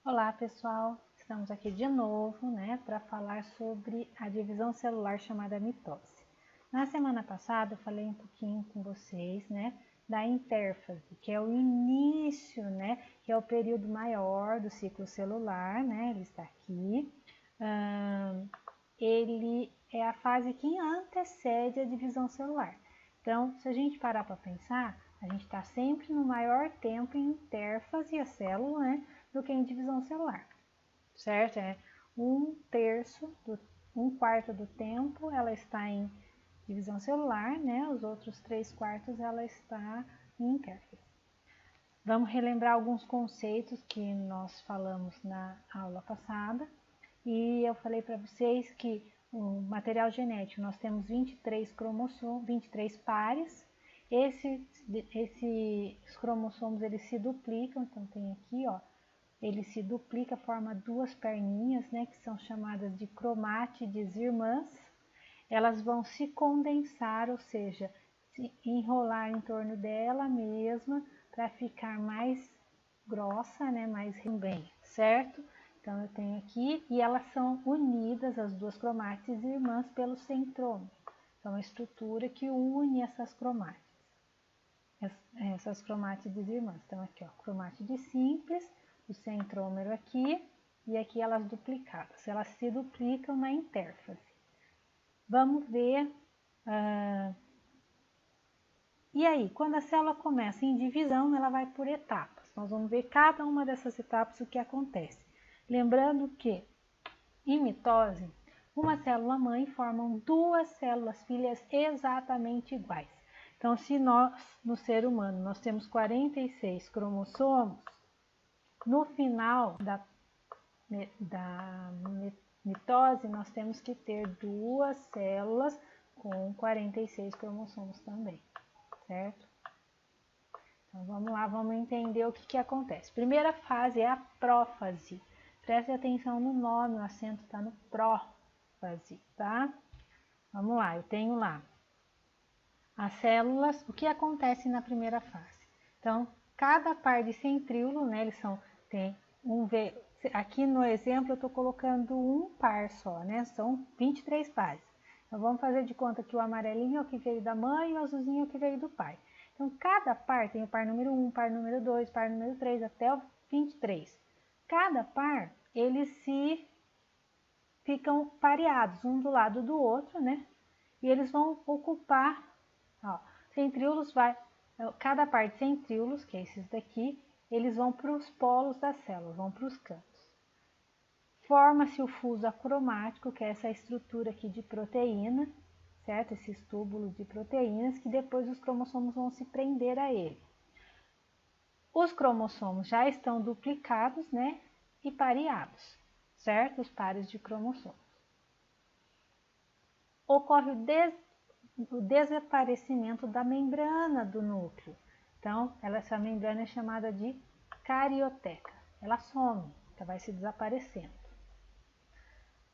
Olá pessoal, estamos aqui de novo, para falar sobre a divisão celular chamada mitose. Na semana passada eu falei um pouquinho com vocês, da intérfase, que é o início, que é o período maior do ciclo celular, ele está aqui. Ele é a fase que antecede a divisão celular. Então, se a gente parar para pensar, a gente está sempre no maior tempo em intérfase, a célula, do que em divisão celular, certo? É um quarto do tempo ela está em divisão celular, os outros 3/4 ela está em intérfase. Vamos relembrar alguns conceitos que nós falamos na aula passada. E eu falei para vocês que o material genético nós temos 23 cromossomos, 23 pares. Esses cromossomos eles se duplicam, então tem aqui, ele se duplica, forma duas perninhas, que são chamadas de cromátides irmãs. Elas vão se condensar, ou seja, se enrolar em torno dela mesma para ficar mais grossa, mais bem, certo? Então eu tenho aqui, e elas são unidas, as duas cromátides irmãs, pelo centrômero. Então a estrutura que une essas cromátides irmãs. Então aqui, cromátide simples, o centrômero aqui, e aqui elas duplicadas. Elas se duplicam na intérfase. Vamos ver. E aí, quando a célula começa em divisão, ela vai por etapas. Nós vamos ver cada uma dessas etapas o que acontece. Lembrando que, em mitose, uma célula mãe forma duas células filhas exatamente iguais. Então, se nós, no ser humano, nós temos 46 cromossomos, no final da mitose, nós temos que ter duas células com 46 cromossomos também, certo? Então, vamos lá, vamos entender o que acontece. Primeira fase é a prófase. Preste atenção no nome, o acento está no prófase, tá? Vamos lá, eu tenho lá as células, o que acontece na primeira fase. Então, cada par de centríolo, eles tem um V. Aqui no exemplo eu estou colocando um par só, são 23 pares. Então, vamos fazer de conta que o amarelinho é o que veio da mãe e o azulzinho é o que veio do pai. Então, cada par tem o par número 1, par número 2, par número 3, até o 23. Cada par, eles ficam pareados, um do lado do outro, E eles vão ocupar, centríolos cada par de centríolos, que é esses daqui, eles vão para os polos da célula, vão para os cantos. Forma-se o fuso acromático, que é essa estrutura aqui de proteína, certo? Esses túbulos de proteínas, que depois os cromossomos vão se prender a ele. Os cromossomos já estão duplicados, e pareados, certo? Os pares de cromossomos. Ocorre o desaparecimento da membrana do núcleo. Então, essa membrana é chamada de carioteca. Ela some, ela vai se desaparecendo.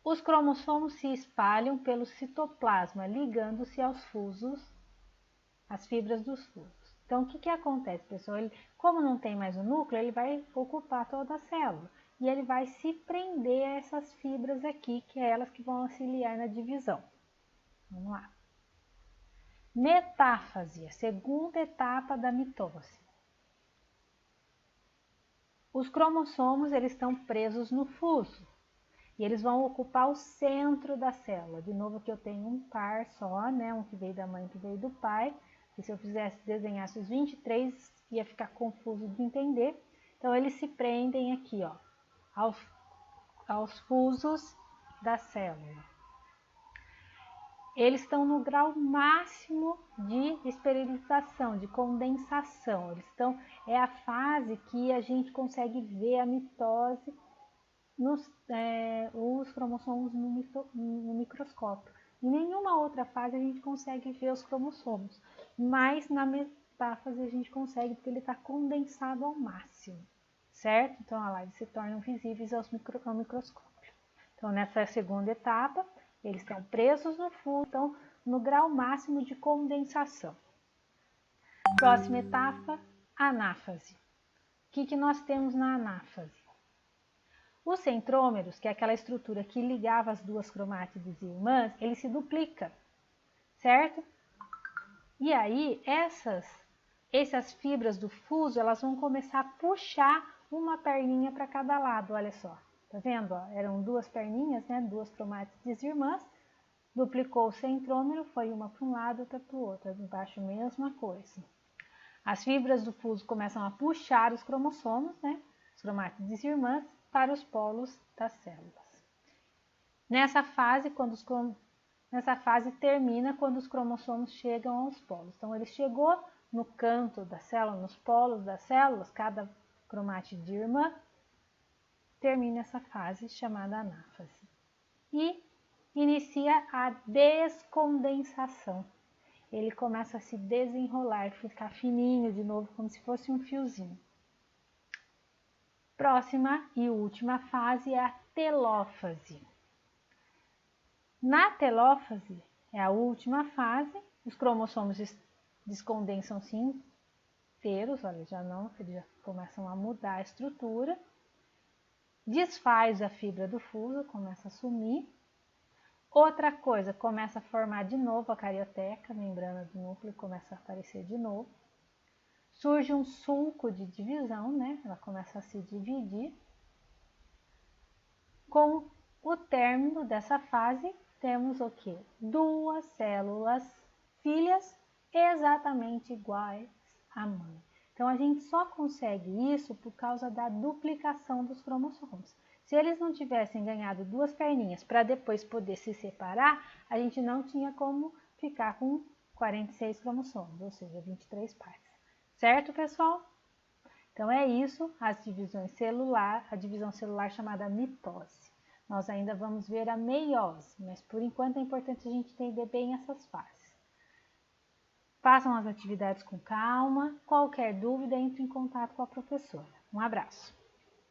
Os cromossomos se espalham pelo citoplasma, ligando-se aos fusos, às fibras dos fusos. Então, o que acontece, pessoal? Como não tem mais o núcleo, ele vai ocupar toda a célula. E ele vai se prender a essas fibras aqui, que é elas que vão auxiliar na divisão. Vamos lá. Metáfase, a segunda etapa da mitose. Os cromossomos eles estão presos no fuso e eles vão ocupar o centro da célula. De novo aqui eu tenho um par só, um que veio da mãe e um que veio do pai. E se eu desenhasse os 23, ia ficar confuso de entender. Então eles se prendem aqui, aos fusos da célula. Eles estão no grau máximo de esterilização, de condensação. É a fase que a gente consegue ver a mitose, os cromossomos no microscópio. Em nenhuma outra fase a gente consegue ver os cromossomos, mas na metáfase a gente consegue porque ele está condensado ao máximo, certo? Então, olha lá, eles se tornam visíveis ao microscópio. Então, nessa segunda etapa, eles estão presos no fuso, estão no grau máximo de condensação. Próxima etapa, anáfase. O que nós temos na anáfase? Os centrômeros, que é aquela estrutura que ligava as duas cromátides irmãs, ele se duplica, certo? E aí, essas fibras do fuso, elas vão começar a puxar uma perninha para cada lado, olha só. Tá vendo? Ó? Eram duas perninhas, né? Duas cromátides irmãs. Duplicou o centrômero, foi uma para um lado, outra para o outro. Embaixo, mesma coisa. As fibras do fuso começam a puxar os cromossomos, né? As cromátides irmãs, para os polos das células. Nessa fase termina quando os cromossomos chegam aos polos. Então, ele chegou no canto da célula, nos polos das células, cada cromátide irmã, termina essa fase chamada anáfase. E inicia a descondensação. Ele começa a se desenrolar, ficar fininho de novo, como se fosse um fiozinho. Próxima e última fase é a telófase. Na telófase, é a última fase, os cromossomos descondensam-se inteiros, olha, eles já começam a mudar a estrutura. Desfaz a fibra do fuso, começa a sumir. Outra coisa, começa a formar de novo a carioteca, a membrana do núcleo começa a aparecer de novo. Surge um sulco de divisão, né? Ela começa a se dividir. Com o término dessa fase, temos o quê? Duas células filhas exatamente iguais à mãe. Então, a gente só consegue isso por causa da duplicação dos cromossomos. Se eles não tivessem ganhado duas perninhas para depois poder se separar, a gente não tinha como ficar com 46 cromossomos, ou seja, 23 pares. Certo, pessoal? Então, é isso, a divisão celular chamada mitose. Nós ainda vamos ver a meiose, mas por enquanto é importante a gente entender bem essas fases. Façam as atividades com calma. Qualquer dúvida, entre em contato com a professora. Um abraço!